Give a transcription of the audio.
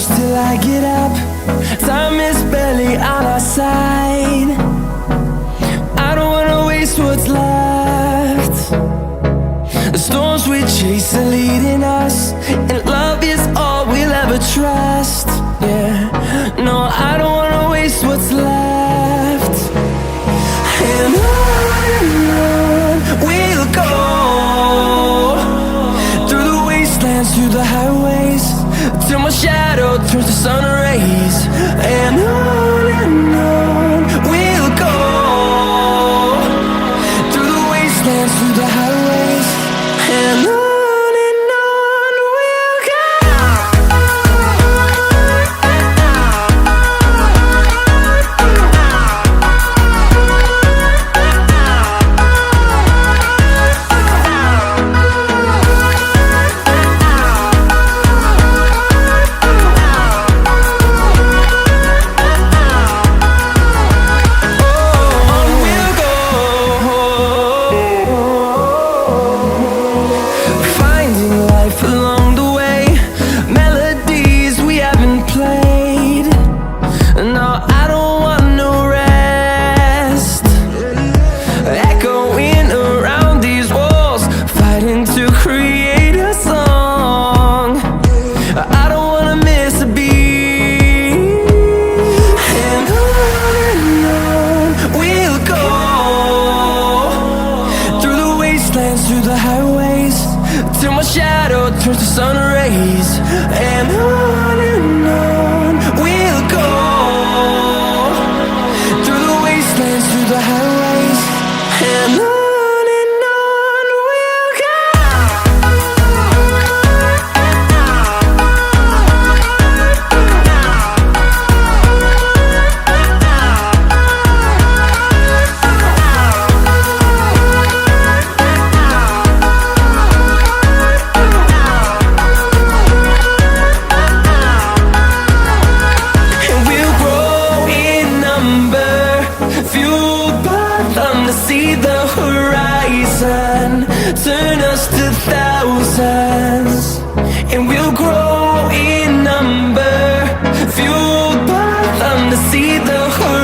close till I get up. Time is barely on our side. I don't wanna waste what's left. The storms we chase are leading us, and love is all we'll ever trust. Yeah, no, I don't wanna waste what's left. And on we'll go, through the wastelands, through the highways, till my shadow turns to sun rays. And on we'll go, through the wastelands, through the highways, and on we'll go. Through the highways, till my shadow turns to sun rays. And on we'll go, through the wastelands, through the highways, and on we'll go. See the horizon, turn us to thousands, and we'll grow in number, fueled by them to see the horizon.